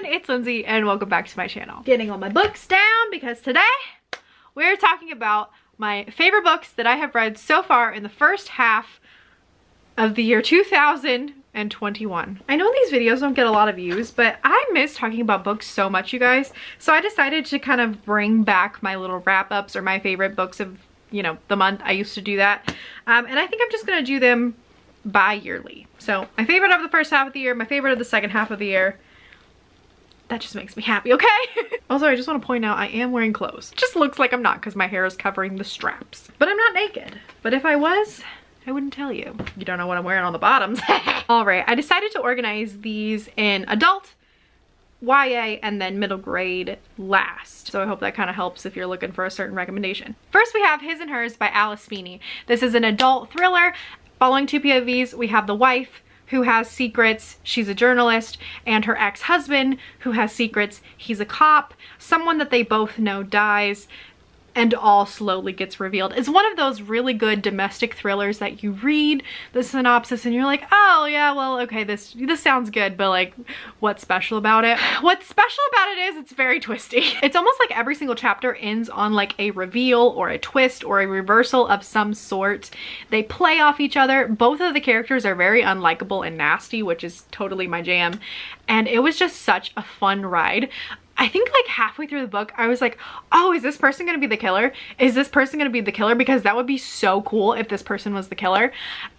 everyone, it's Lindsay and welcome back to my channel. Getting all my books down because today we're talking about my favorite books that I have read so far in the first half of the year 2021. I know these videos don't get a lot of views, but I miss talking about books so much, you guys. So I decided to kind of bring back my little wrap-ups or my favorite books of, you know, the month. I used to do that. And I think I'm just gonna do them bi-yearly. So my favorite of the first half of the year, my favorite of the second half of the year. That just makes me happy, okay? Also, I just want to point out I am wearing clothes. It just looks like I'm not because my hair is covering the straps. But I'm not naked. But if I was, I wouldn't tell you. You don't know what I'm wearing on the bottoms. All right, I decided to organize these in adult, YA, and then middle grade last. So I hope that kind of helps if you're looking for a certain recommendation. First, we have His and Hers by Alice Feeney. This is an adult thriller. Following two POVs, we have the wife who has secrets, she's a journalist, and her ex-husband who has secrets, he's a cop. Someone that they both know dies, and all slowly gets revealed. It's one of those really good domestic thrillers that you read the synopsis and you're like, oh yeah, well, okay, this sounds good, but like, what's special about it? What's special about it is it's very twisty. It's almost like every single chapter ends on like a reveal or a twist or a reversal of some sort. They play off each other. Both of the characters are very unlikable and nasty, which is totally my jam. And it was just such a fun ride. I think like halfway through the book, I was like, oh, is this person gonna be the killer? Is this person gonna be the killer? Because that would be so cool if this person was the killer.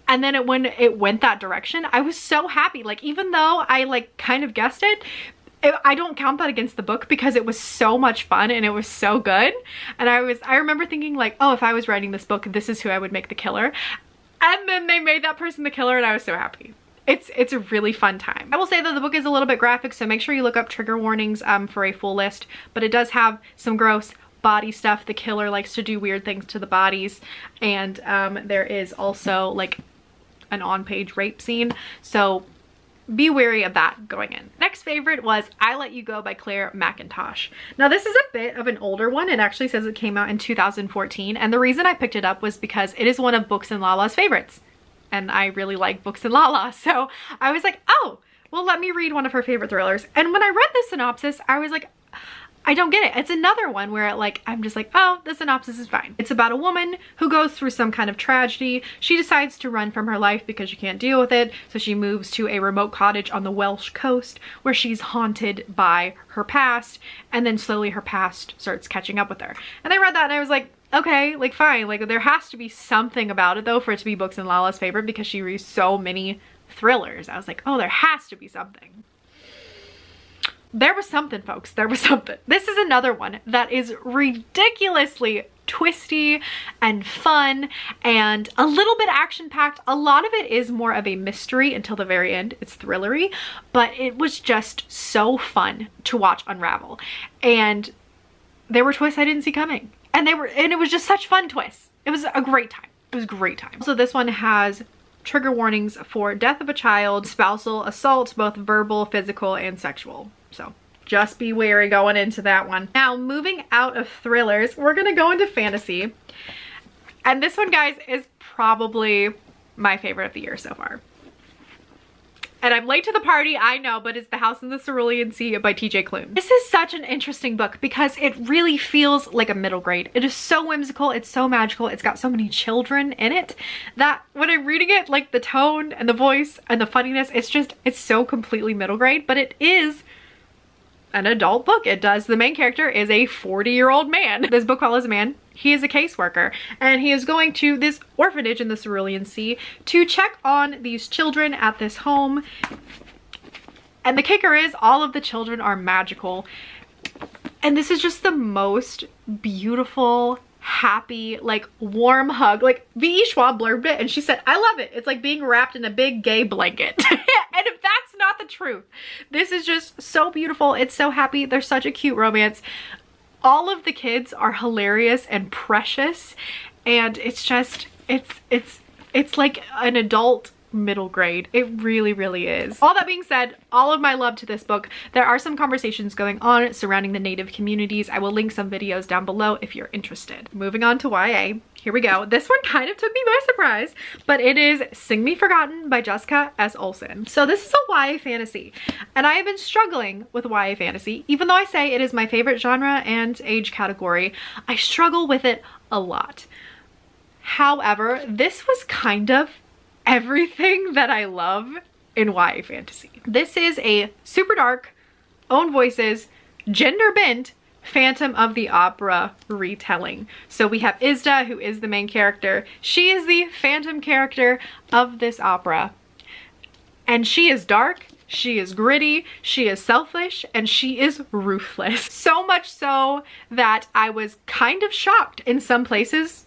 And then when it went that direction, I was so happy. Like, even though I like kind of guessed it, I don't count that against the book because it was so much fun and it was so good. And I remember thinking like, oh, if I was writing this book, this is who I would make the killer. And then they made that person the killer and I was so happy. It's a really fun time. I will say that the book is a little bit graphic, so make sure you look up trigger warnings for a full list, but it does have some gross body stuff. The killer likes to do weird things to the bodies, and there is also like an on-page rape scene, so be wary of that going in. Next favorite was I Let You Go by Claire McIntosh. Now this is a bit of an older one. It actually says it came out in 2014, and the reason I picked it up was because it is one of Books and Lala's favorites. And I really like Books and Lala, so I was like, oh, well, let me read one of her favorite thrillers. And when I read the synopsis, I was like, I don't get it. It's another one where like, I'm just like, oh, the synopsis is fine. It's about a woman who goes through some kind of tragedy. She decides to run from her life because she can't deal with it. So she moves to a remote cottage on the Welsh coast where she's haunted by her past. And then slowly her past starts catching up with her. And I read that and I was like, okay, like fine, like there has to be something about it though for it to be Books and Lala's favorite because she reads so many thrillers. I was like, oh, there has to be something. There was something, folks. There was something. This is another one that is ridiculously twisty and fun and a little bit action-packed. A lot of it is more of a mystery until the very end. It's thrillery, but it was just so fun to watch unravel. And there were twists I didn't see coming. And it was just such fun twists. It was a great time. It was a great time. So this one has trigger warnings for death of a child, spousal assault, both verbal, physical, and sexual. So just be wary going into that one. Now, moving out of thrillers, we're gonna go into fantasy. And this one, guys, is probably my favorite of the year so far. And I'm late to the party, I know, but it's The House in the Cerulean Sea by TJ Klune. This is such an interesting book because it really feels like a middle grade. It is so whimsical, it's so magical, it's got so many children in it that when I'm reading it, like the tone and the voice and the funniness, it's so completely middle grade, but it is an adult book. The main character is a 40-year-old man. This book follows a man. He is a caseworker and he is going to this orphanage in the Cerulean Sea to check on these children at this home. And the kicker is all of the children are magical. And this is just the most beautiful, happy, like warm hug. Like V.E. Schwab blurbed it and she said, I love it. It's like being wrapped in a big gay blanket. And if that's not the truth, this is just so beautiful. It's so happy. There's such a cute romance. All of the kids are hilarious and precious, and it's just, it's like an adult middle grade. It really, really is. All that being said, all of my love to this book. There are some conversations going on surrounding the Native communities. I will link some videos down below if you're interested. Moving on to YA. here we go. This one kind of took me by surprise, but it is Sing Me Forgotten by Jessica S. Olsen. So this is a YA fantasy, and I have been struggling with YA fantasy. Even though I say it is my favorite genre and age category, I struggle with it a lot. However, this was kind of everything that I love in YA fantasy. This is a super dark, own voices, gender bent Phantom of the Opera retelling. So we have Isda, who is the main character. She is the phantom character of this opera. And she is dark, she is gritty, she is selfish, and she is ruthless. So much so that I was kind of shocked in some places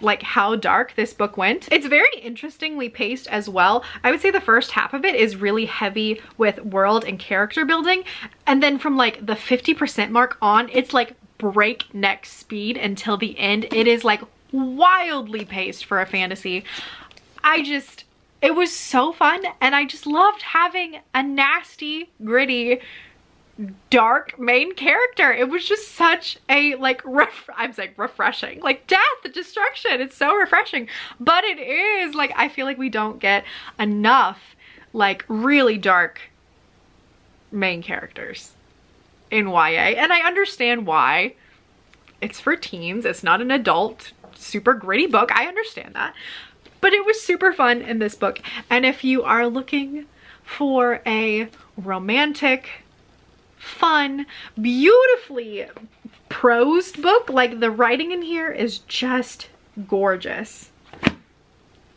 like how dark this book went. It's very interestingly paced as well. I would say the first half of it is really heavy with world and character building, and then from like the 50% mark on, it's like breakneck speed until the end. It is like wildly paced for a fantasy. It was so fun, and I just loved having a nasty, gritty, dark main character. It was just such a refreshing, like death, destruction. It's so refreshing, but it is like, I feel like we don't get enough like really dark main characters in YA, and I understand why. It's for teens, it's not an adult super gritty book. I understand that, but it was super fun in this book. And if you are looking for a romantic, fun, beautifully prosed book, like the writing in here is just gorgeous,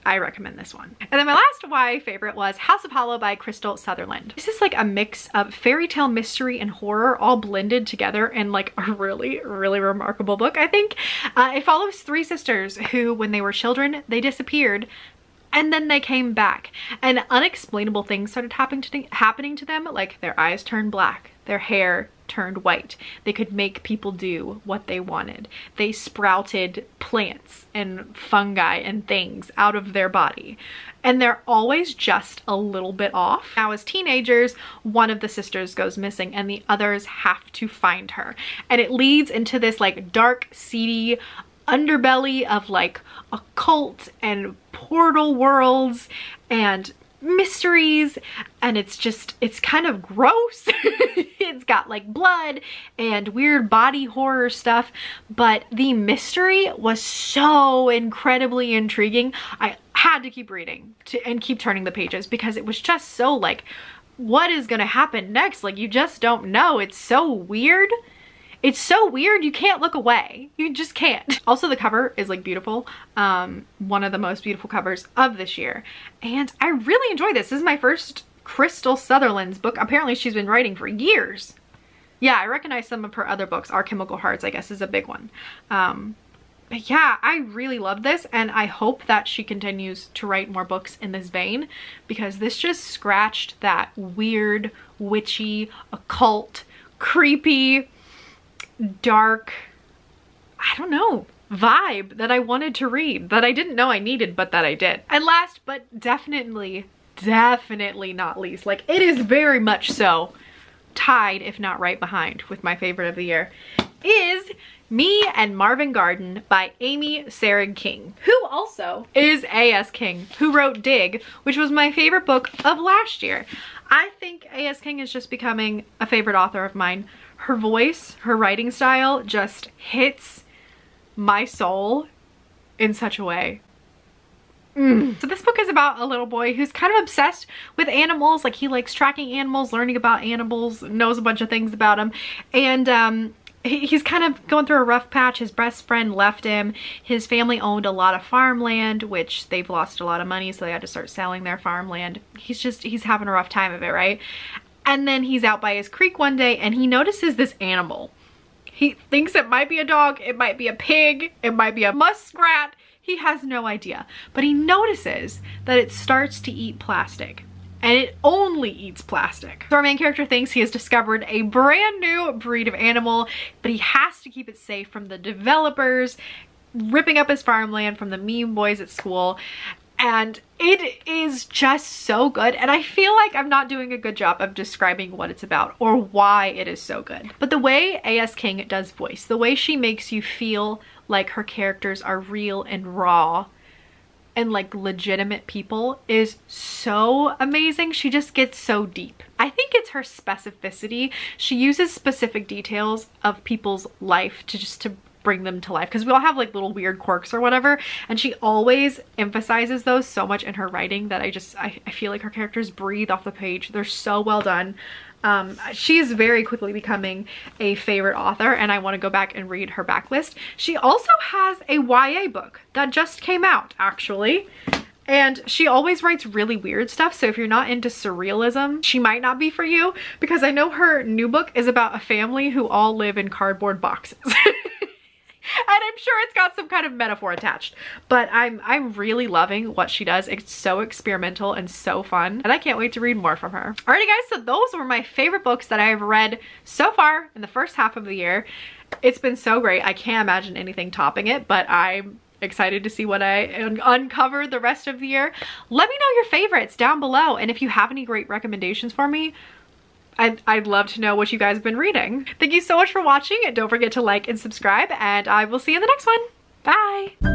I recommend this one. And then my last YA favorite was House of Holo by Crystal Sutherland. This is like a mix of fairy tale, mystery, and horror all blended together in like a really, really remarkable book, I think. It follows three sisters who, when they were children, they disappeared, and then they came back, and unexplainable things started happening to them, like their eyes turned black, their hair turned white. They could make people do what they wanted. They sprouted plants and fungi and things out of their body. And they're always just a little bit off. Now, as teenagers, one of the sisters goes missing and the others have to find her. And it leads into this like dark, seedy underbelly of like occult and portal worlds and mysteries, and it's kind of gross. It's got like blood and weird body horror stuff, but the mystery was so incredibly intriguing. I had to keep reading and keep turning the pages because it was just so like, what is gonna happen next? Like, you just don't know. It's so weird. It's so weird, you can't look away. You just can't. Also, the cover is like beautiful. One of the most beautiful covers of this year. And I really enjoy this. This is my first Crystal Sutherland's book. Apparently she's been writing for years. Yeah, I recognize some of her other books. Our Chemical Hearts, I guess, is a big one. But yeah, I really love this, and I hope that she continues to write more books in this vein, because this just scratched that weird, witchy, occult, creepy, dark, I don't know, vibe that I wanted to read, that I didn't know I needed, but that I did. And last but definitely not least, like it is very much so tied, if not right behind, with my favorite of the year, is Me and Marvin Garden by Amy Serig King, who also is A.S. King, who wrote Dig, which was my favorite book of last year. I think A.S. King is just becoming a favorite author of mine. Her voice, her writing style just hits my soul in such a way. So this book is about a little boy who's kind of obsessed with animals. Like, he likes tracking animals, learning about animals, knows a bunch of things about them. And he's kind of going through a rough patch. His best friend left him. His family owned a lot of farmland, which they've lost a lot of money, so they had to start selling their farmland. He's having a rough time of it, right? And then he's out by his creek one day and he notices this animal. He thinks it might be a dog, it might be a pig, it might be a muskrat. He has no idea. But he notices that it starts to eat plastic. And it only eats plastic. So our main character thinks he has discovered a brand new breed of animal, but he has to keep it safe from the developers ripping up his farmland, from the mean boys at school. And it is just so good, and I feel like I'm not doing a good job of describing what it's about or why it is so good. But the way A.S. King does voice, the way she makes you feel like her characters are real and raw and like legitimate people is so amazing. She just gets so deep. I think it's her specificity. She uses specific details of people's life to bring them to life, because we all have like little weird quirks or whatever, and she always emphasizes those so much in her writing that I feel like her characters breathe off the page. They're so well done. She is very quickly becoming a favorite author, and I want to go back and read her backlist. She also has a YA book that just came out, actually. And she always writes really weird stuff, so if you're not into surrealism, she might not be for you, because I know her new book is about a family who all live in cardboard boxes. And I'm sure it's got some kind of metaphor attached, but I'm really loving what she does. It's so experimental and so fun, and I can't wait to read more from her. Alrighty guys, so those were my favorite books that I've read so far in the first half of the year. It's been so great. I can't imagine anything topping it, but I'm excited to see what I uncover the rest of the year. Let me know your favorites down below, and if you have any great recommendations for me, I'd love to know what you guys have been reading. Thank you so much for watching, and don't forget to like and subscribe, and I will see you in the next one. Bye!